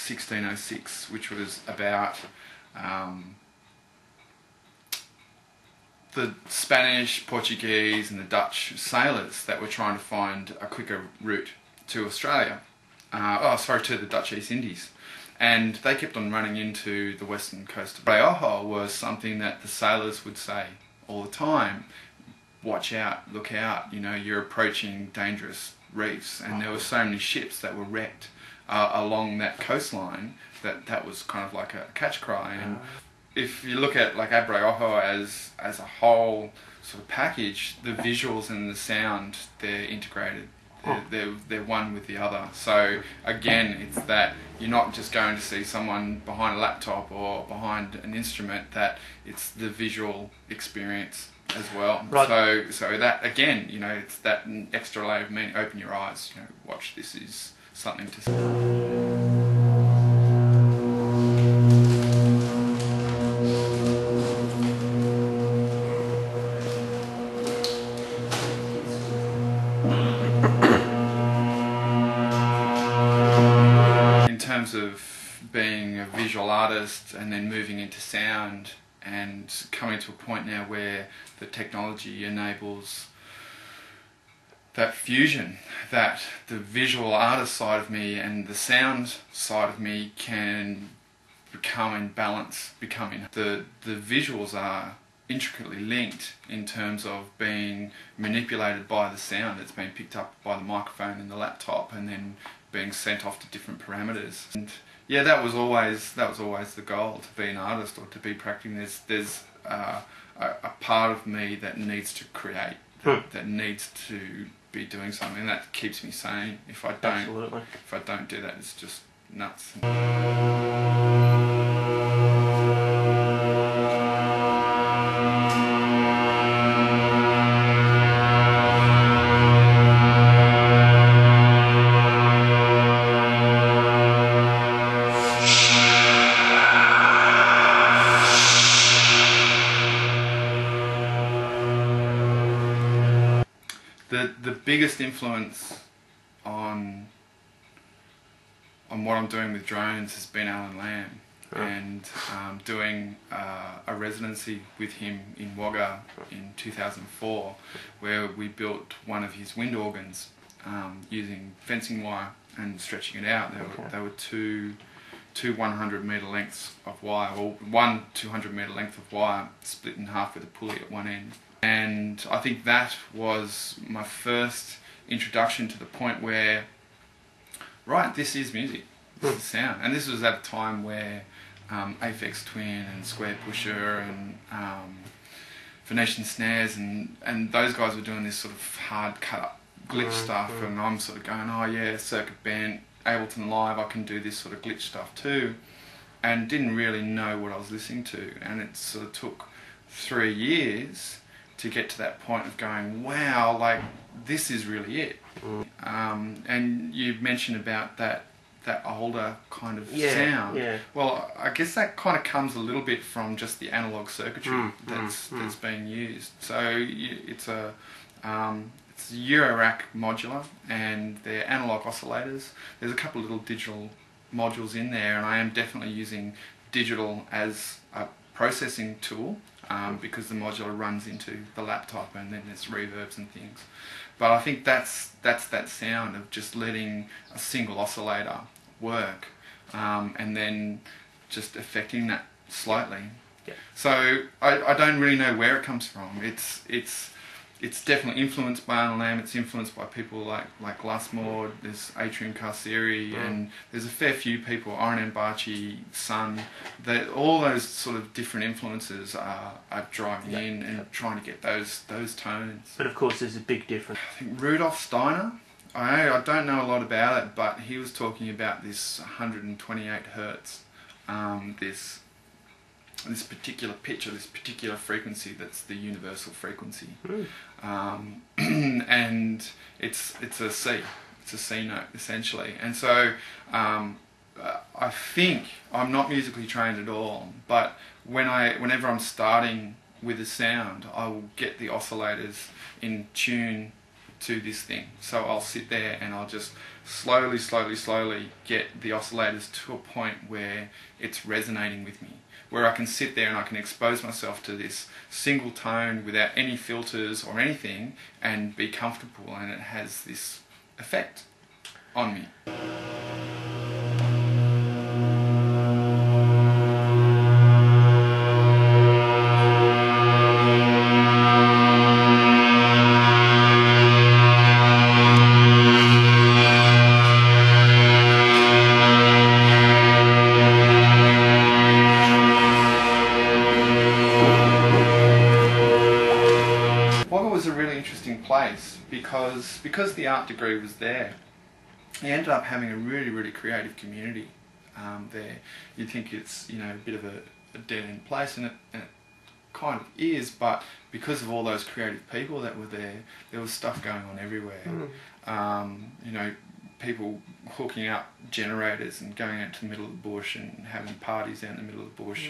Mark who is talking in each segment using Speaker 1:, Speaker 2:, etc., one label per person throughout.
Speaker 1: 1606, which was about the Spanish, Portuguese and the Dutch sailors that were trying to find a quicker route to Australia. To the Dutch East Indies. And they kept on running into the western coast. Abre Ojos was something that the sailors would say all the time. Watch out, look out, you know, you're approaching dangerous reefs. And there were so many ships that were wrecked along that coastline that was kind of like a catch cry. And if you look at like Abre Ojos as a whole sort of package, the visuals and the sound, they're integrated. They're one with the other. So again, it's that you're not just going to see someone behind a laptop or behind an instrument, that it's the visual experience as well. Right. So that again, you know, it's that extra layer of meaning. Open your eyes, you know, watch, this is something to see. Of being a visual artist and then moving into sound and coming to a point now where the technology enables that fusion, that the visual artist side of me and the sound side of me can become in balance, the visuals are intricately linked in terms of being manipulated by the sound that's being picked up by the microphone and the laptop and then being sent off to different parameters. And yeah, that was always the goal, to be an artist or to be practicing. There's a part of me that needs to create, that needs to be doing something that keeps me sane. If I don't do that, it's just nuts. The biggest influence on what I'm doing with drones has been Alan Lamb, and doing a residency with him in Wagga in 2004, where we built one of his wind organs using fencing wire and stretching it out. There were two 100 metre lengths of wire, or one 200 metre length of wire split in half with a pulley at one end. And I think that was my first introduction to the point where, right, this is music, this is sound. And this was at a time where Aphex Twin and Square Pusher and Venetian Snares and those guys were doing this sort of hard cut glitch stuff, and I'm sort of going, oh yeah, Circuit Bent, Ableton Live, I can do this sort of glitch stuff too, and didn't really know what I was listening to. And it sort of took 3 years to get to that point of going, wow, like, this is really it. And you mentioned about that older kind of sound. Yeah. Well, I guess that kind of comes a little bit from just the analog circuitry that's being used. So it's a Eurorack modular, and they're analog oscillators. There's a couple of little digital modules in there, and I am definitely using digital as a processing tool, because the modular runs into the laptop and then there's reverbs and things. But I think that's that sound of just letting a single oscillator work, and then just affecting that slightly. Yeah. So I don't really know where it comes from. It's definitely influenced by Alan Lamb. It's influenced by people like Glassmore, there's Atrium Carceri, and there's a fair few people, Oren Mbachi, Sun, all those sort of different influences are driving in and trying to get those tones.
Speaker 2: But of course there's a big difference.
Speaker 1: I think Rudolf Steiner, I don't know a lot about it, but he was talking about this 128 hertz, this particular pitch or this particular frequency that's the universal frequency, and it's a C note essentially. And so I think, I'm not musically trained at all, but whenever I'm starting with a sound, I will get the oscillators in tune to this thing. So I'll sit there and I'll just slowly get the oscillators to a point where it's resonating with me, where I can sit there and I can expose myself to this single tone without any filters or anything and be comfortable, and it has this effect on me. Was a really interesting place because the art degree was there. You ended up having a really creative community there. You'd think it's, you know, a bit of a dead end place, and it kind of is, but because of all those creative people that were there, there was stuff going on everywhere. You know, people hooking up generators and going out to the middle of the bush and having parties out in the middle of the bush,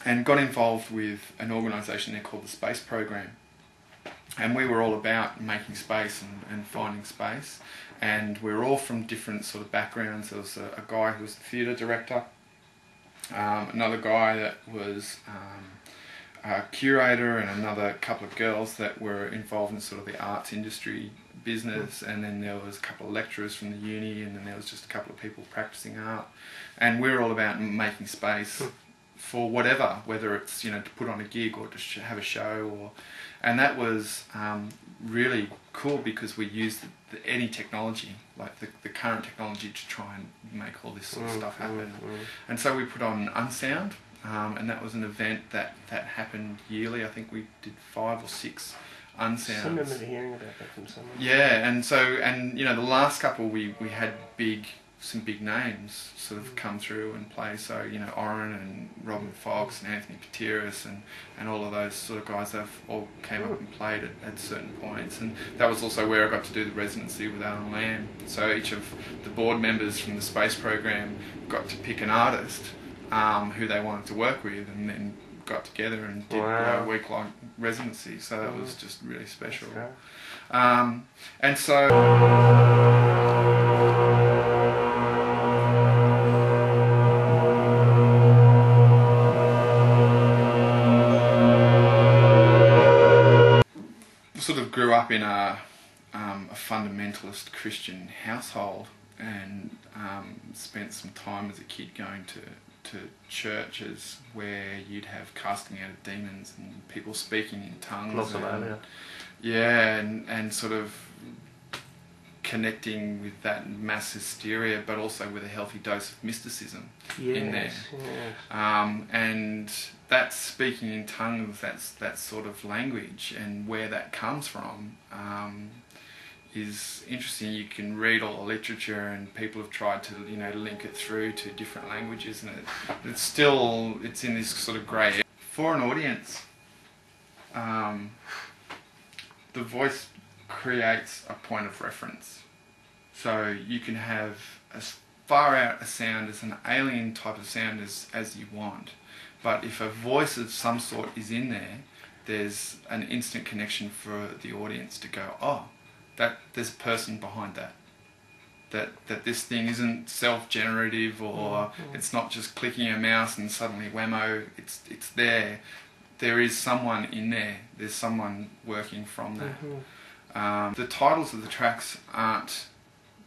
Speaker 1: and got involved with an organisation there called the Space Program, and we were all about making space and finding space, and we were all from different sort of backgrounds. There was a guy who was the theatre director, another guy that was a curator, and another couple of girls that were involved in sort of the arts industry business, and then there was a couple of lecturers from the uni, and then there was just a couple of people practicing art, and we were all about making space for whatever, whether it's, you know, to put on a gig or to have a show, and that was really cool because we used any technology, like the current technology, to try and make all this sort of stuff happen. And so we put on Unsound, and that was an event that happened yearly. I think we did 5 or 6 Unsounds.
Speaker 2: I remember hearing about that from someone.
Speaker 1: Yeah, and you know, the last couple we had some big names sort of come through and play. So, you know, Oren and Robin Fox and Anthony Pateris and all of those sort of guys that all came up and played at certain points. And that was also where I got to do the residency with Alan Lamb. So each of the board members from the Space Program got to pick an artist who they wanted to work with, and then got together and did a week-long residency. So that was just really special. And so sort of grew up in a fundamentalist Christian household, and spent some time as a kid going to churches where you'd have casting out of demons and people speaking in tongues. And sort of connecting with that mass hysteria, but also with a healthy dose of mysticism in there. And that speaking in tongues, that sort of language, and where that comes from is interesting. You can read all the literature, and people have tried to, you know, link it through to different languages, and it's in this sort of grey area. For an audience, the voice creates a point of reference. So you can have as far out a sound as an alien type of sound as you want, but if a voice of some sort is in there, there's an instant connection for the audience to go, oh, that there's a person behind that. That this thing isn't self-generative, or it's not just clicking a mouse and suddenly whammo, it's there. There is someone in there. There's someone working from that. The titles of the tracks aren't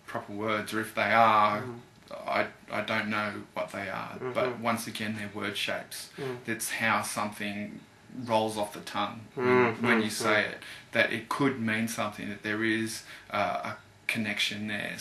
Speaker 1: proper words, or if they are, I don't know what they are. But once again, they're word shapes. That's how something rolls off the tongue when you say it. That it could mean something. That there is a connection there.